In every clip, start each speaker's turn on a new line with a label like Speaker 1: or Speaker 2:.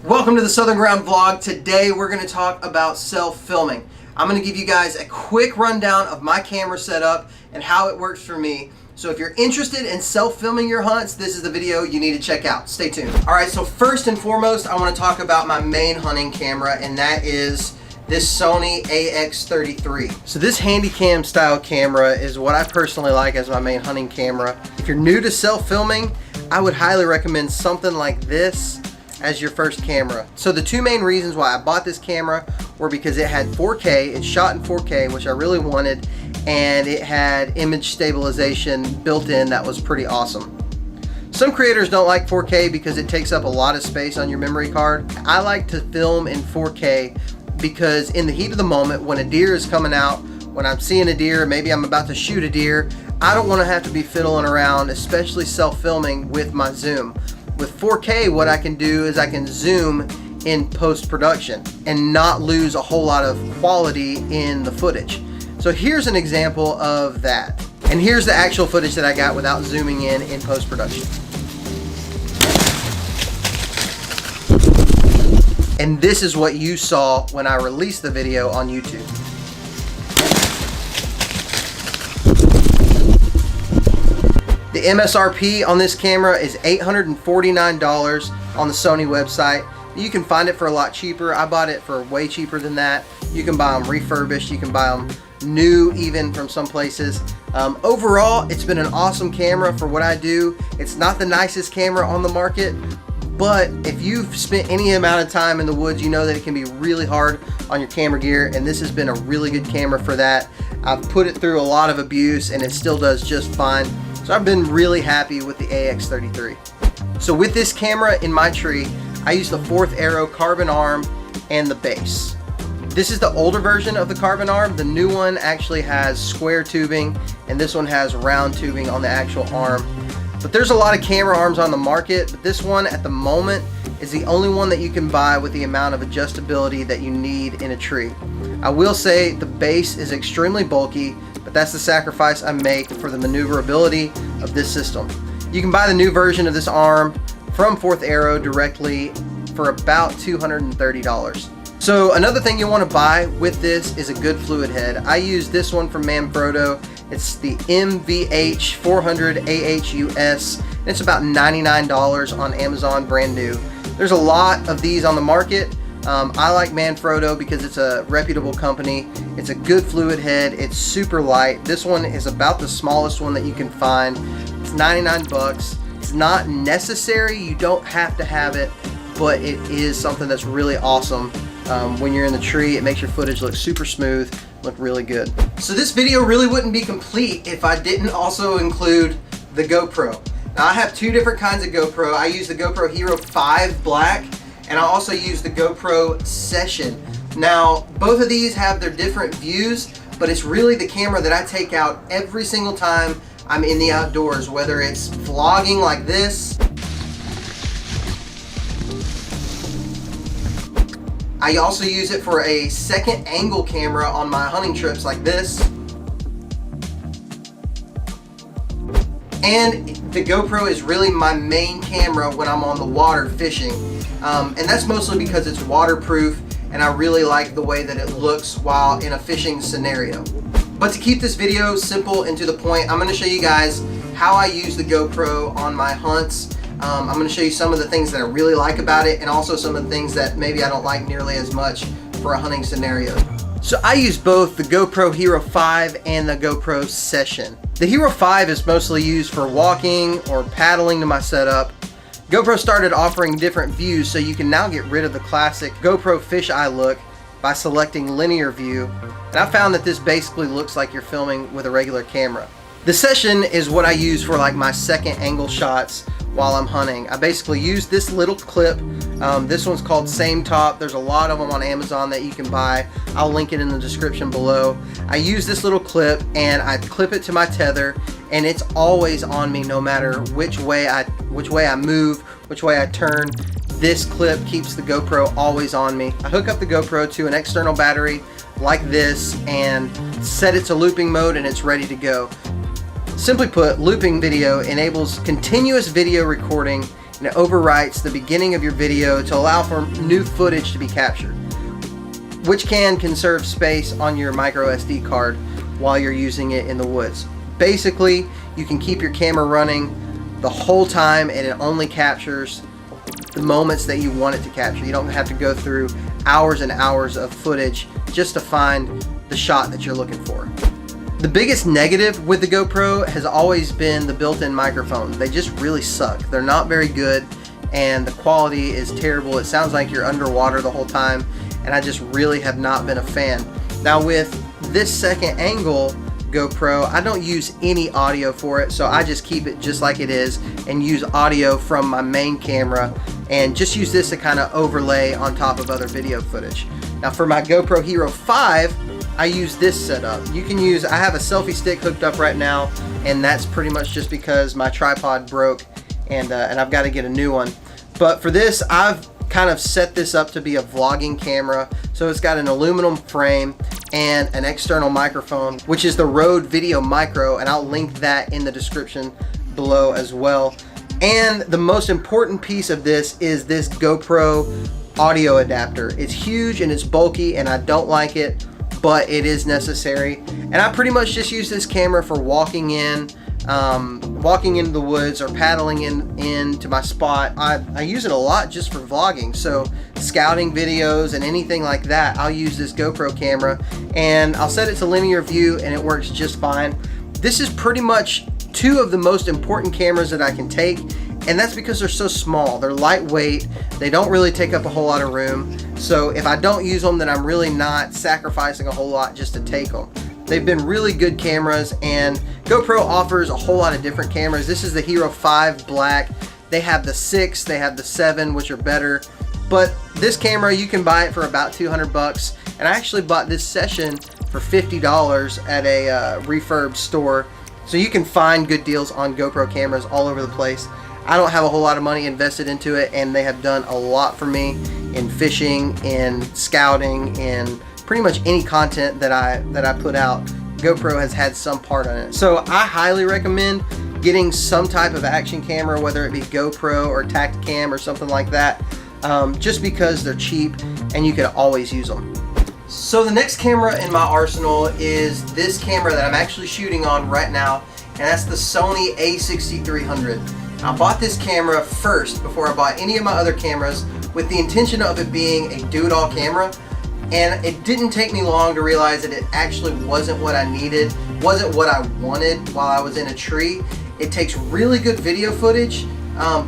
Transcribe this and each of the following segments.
Speaker 1: Welcome to the Southern Ground Vlog. Today we're going to talk about self-filming. I'm going to give you guys a quick rundown of my camera setup and how it works for me. So if you're interested in self-filming your hunts, this is the video you need to check out. Stay tuned. Alright, so first and foremost, I want to talk about my main hunting camera, and that is this Sony A6300. So this Handycam style camera is what I personally like as my main hunting camera. If you're new to self-filming, I would highly recommend something like this as your first camera. So the two main reasons why I bought this camera were because it had 4K, it shot in 4K, which I really wanted, and it had image stabilization built in that was pretty awesome. Some creators don't like 4K because it takes up a lot of space on your memory card. I like to film in 4K because in the heat of the moment, when a deer is coming out, when I'm seeing a deer, maybe I'm about to shoot a deer, I don't want to have to be fiddling around, especially self-filming with my zoom. With 4K, what I can do is I can zoom in post-production and not lose a whole lot of quality in the footage. So here's an example of that. And here's the actual footage that I got without zooming in post-production. And this is what you saw when I released the video on YouTube. The MSRP on this camera is $849 on the Sony website. You can find it for a lot cheaper. I bought it for way cheaper than that. You can buy them refurbished, you can buy them new even from some places. Overall, it's been an awesome camera for what I do. It's not the nicest camera on the market, but if you've spent any amount of time in the woods, you know that it can be really hard on your camera gear, and this has been a really good camera for that. I've put it through a lot of abuse and it still does just fine. So I've been really happy with the AX33. So with this camera in my tree, I use the 4th Arrow carbon arm and the base. This is the older version of the carbon arm. The new one actually has square tubing, and this one has round tubing on the actual arm. But there's a lot of camera arms on the market, but this one at the moment is the only one that you can buy with the amount of adjustability that you need in a tree. I will say the base is extremely bulky, but that's the sacrifice I make for the maneuverability of this system. You can buy the new version of this arm from 4th Arrow directly for about $230. So another thing you want to buy with this is a good fluid head. I use this one from Manfrotto. It's the MVH 400 AHUS. It's about $99 on Amazon, brand new. There's a lot of these on the market. I like Manfrotto because it's a reputable company. It's a good fluid head. It's super light. This one is about the smallest one that you can find. It's 99 bucks. It's not necessary. You don't have to have it, but it is something that's really awesome. When you're in the tree, it makes your footage look super smooth, look really good. So this video really wouldn't be complete if I didn't also include the GoPro. Now I have two different kinds of GoPro. I use the GoPro Hero 5 Black, and I also use the GoPro Session. Now, both of these have their different views, but it's really the camera that I take out every single time I'm in the outdoors, whether it's vlogging like this. I also use it for a second angle camera on my hunting trips like this. And the GoPro is really my main camera when I'm on the water fishing. And that's mostly because it's waterproof and I really like the way that it looks while in a fishing scenario. But to keep this video simple and to the point, I'm going to show you guys how I use the GoPro on my hunts. I'm going to show you some of the things that I really like about it, and also some of the things that maybe I don't like nearly as much for a hunting scenario. So I use both the GoPro Hero 5 and the GoPro Session. The Hero 5 is mostly used for walking or paddling to my setup. GoPro started offering different views, so you can now get rid of the classic GoPro fisheye look by selecting linear view, and I found that this basically looks like you're filming with a regular camera. The Session is what I use for like my second angle shots while I'm hunting. I basically use this little clip. This one's called Same Top. There's a lot of them on Amazon that you can buy. I'll link it in the description below. I use this little clip and I clip it to my tether, and it's always on me no matter which way I move, which way I turn. This clip keeps the GoPro always on me. I hook up the GoPro to an external battery like this and set it to looping mode, and it's ready to go. Simply put, looping video enables continuous video recording and it overwrites the beginning of your video to allow for new footage to be captured, which can conserve space on your micro SD card while you're using it in the woods. Basically, you can keep your camera running the whole time and it only captures the moments that you want it to capture. You don't have to go through hours and hours of footage just to find the shot that you're looking for. The biggest negative with the GoPro has always been the built-in microphone. They just really suck. They're not very good and the quality is terrible. It sounds like you're underwater the whole time, and I just really have not been a fan. Now with this second angle GoPro, I don't use any audio for it, so I just keep it just like it is and use audio from my main camera and just use this to kind of overlay on top of other video footage. Now for my GoPro Hero 5, I use this setup. You can use, I have a selfie stick hooked up right now, and that's pretty much just because my tripod broke and I've got to get a new one. But for this, I've kind of set this up to be a vlogging camera. So it's got an aluminum frame and an external microphone, which is the Rode Video Micro, and I'll link that in the description below as well. And the most important piece of this is this GoPro audio adapter. It's huge and it's bulky and I don't like it, but it is necessary. And I pretty much just use this camera for walking into the woods or paddling into my spot. I use it a lot just for vlogging, so scouting videos and anything like that, I'll use this GoPro camera and I'll set it to linear view and it works just fine. This is pretty much two of the most important cameras that I can take, and that's because they're so small. They're lightweight, they don't really take up a whole lot of room, so if I don't use them, then I'm really not sacrificing a whole lot just to take them. They've been really good cameras, and GoPro offers a whole lot of different cameras. This is the Hero 5 Black. They have the 6, they have the 7, which are better, but this camera, you can buy it for about 200 bucks, and I actually bought this Session for $50 at a refurb store. So you can find good deals on GoPro cameras all over the place. I don't have a whole lot of money invested into it, and they have done a lot for me in fishing, in scouting, in pretty much any content that I put out. GoPro has had some part on it. So I highly recommend getting some type of action camera, whether it be GoPro or Tacticam or something like that, just because they're cheap and you can always use them. So the next camera in my arsenal is this camera that I'm actually shooting on right now, and that's the Sony A6300. I bought this camera first before I bought any of my other cameras with the intention of it being a do-it-all camera, and it didn't take me long to realize that it actually wasn't what I needed, wasn't what I wanted while I was in a tree. It takes really good video footage,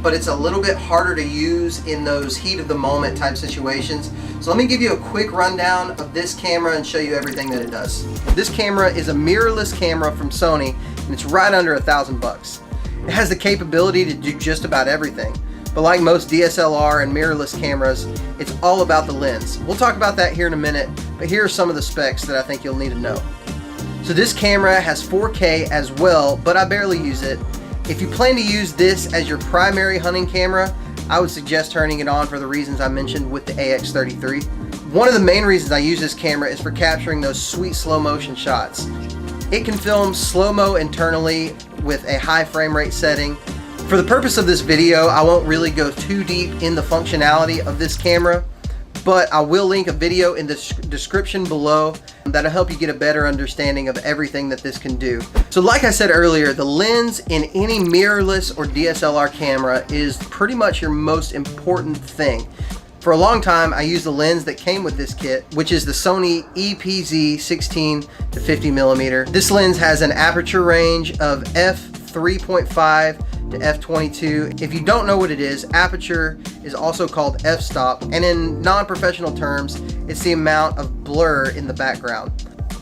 Speaker 1: but it's a little bit harder to use in those heat of the moment type situations. So let me give you a quick rundown of this camera and show you everything that it does. This camera is a mirrorless camera from Sony, and it's right under $1,000. It has the capability to do just about everything, but like most DSLR and mirrorless cameras, it's all about the lens. We'll talk about that here in a minute, but here are some of the specs that I think you'll need to know. So this camera has 4K as well, but I barely use it. If you plan to use this as your primary hunting camera, I would suggest turning it on for the reasons I mentioned with the AX33. One of the main reasons I use this camera is for capturing those sweet slow motion shots. It can film slow-mo internally with a high frame rate setting. For the purpose of this video, I won't really go too deep in the functionality of this camera, but I will link a video in the description below that'll help you get a better understanding of everything that this can do. So like I said earlier, the lens in any mirrorless or DSLR camera is pretty much your most important thing. For a long time, I used the lens that came with this kit, which is the Sony EPZ 16 to 50 millimeter. This lens has an aperture range of f3.5 to f22. If you don't know what it is, aperture is also called f-stop, and in non-professional terms, it's the amount of blur in the background.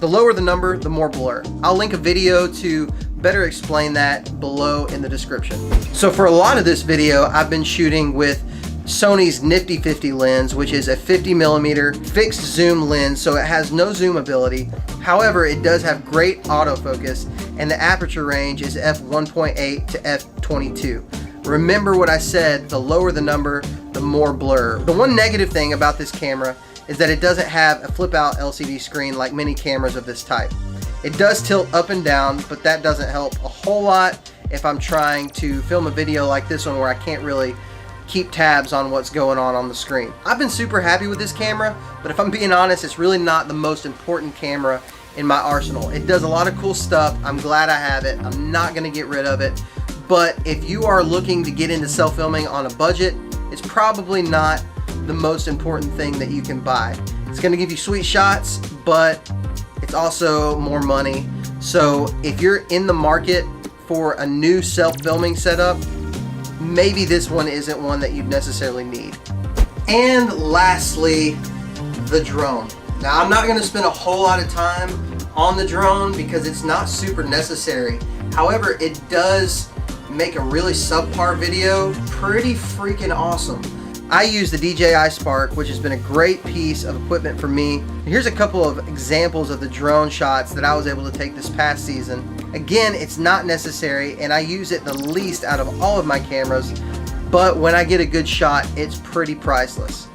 Speaker 1: The lower the number, the more blur. I'll link a video to better explain that below in the description. So for a lot of this video, I've been shooting with Sony's Nifty 50 lens, which is a 50 millimeter fixed zoom lens, so it has no zoom ability. However, it does have great autofocus, and the aperture range is f1.8 to f22. Remember what I said, the lower the number, the more blur. The one negative thing about this camera is that it doesn't have a flip out LCD screen like many cameras of this type. It does tilt up and down, but that doesn't help a whole lot if I'm trying to film a video like this one where I can't really keep tabs on what's going on the screen. I've been super happy with this camera, but if I'm being honest, it's really not the most important camera in my arsenal. It does a lot of cool stuff. I'm glad I have it. I'm not gonna get rid of it. But if you are looking to get into self-filming on a budget, it's probably not the most important thing that you can buy. It's gonna give you sweet shots, but it's also more money. So if you're in the market for a new self-filming setup, maybe this one isn't one that you'd necessarily need. And lastly, the drone. Now, I'm not gonna spend a whole lot of time on the drone because it's not super necessary. However, it does make a really subpar video pretty freaking awesome. I use the DJI Spark, which has been a great piece of equipment for me. Here's a couple of examples of the drone shots that I was able to take this past season. Again, it's not necessary, and I use it the least out of all of my cameras, but when I get a good shot, it's pretty priceless.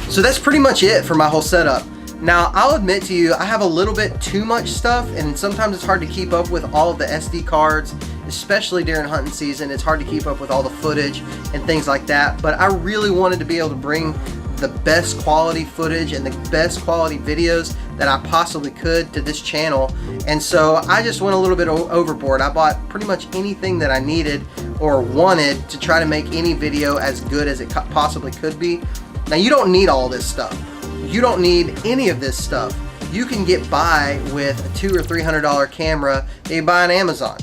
Speaker 1: So that's pretty much it for my whole setup. Now, I'll admit to you, I have a little bit too much stuff, and sometimes it's hard to keep up with all of the SD cards, especially during hunting season. It's hard to keep up with all the footage and things like that, but I really wanted to be able to bring the best quality footage and the best quality videos that I possibly could to this channel. And so I just went a little bit overboard. I bought pretty much anything that I needed or wanted to try to make any video as good as it possibly could be. Now, you don't need all this stuff. You don't need any of this stuff. You can get by with a $200 or $300 camera that you buy on Amazon.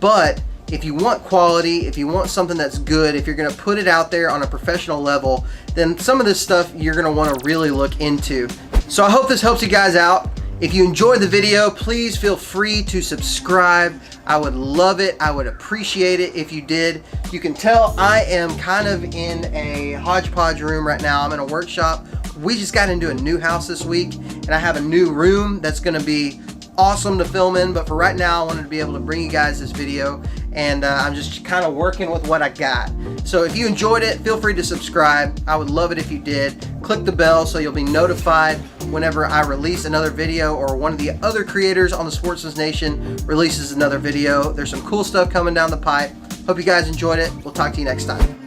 Speaker 1: But if you want quality, if you want something that's good, if you're gonna put it out there on a professional level, then some of this stuff you're gonna wanna really look into. So I hope this helps you guys out. If you enjoyed the video, please feel free to subscribe. I would love it. I would appreciate it if you did. You can tell I am kind of in a hodgepodge room right now. I'm in a workshop. We just got into a new house this week, and I have a new room that's gonna be awesome to film in, but for right now, I wanted to be able to bring you guys this video, and I'm just kind of working with what I got. So if you enjoyed it, feel free to subscribe. I would love it if you did. Click the bell so you'll be notified whenever I release another video or one of the other creators on the Sportsman's Nation releases another video. There's some cool stuff coming down the pipe. Hope you guys enjoyed it. We'll talk to you next time.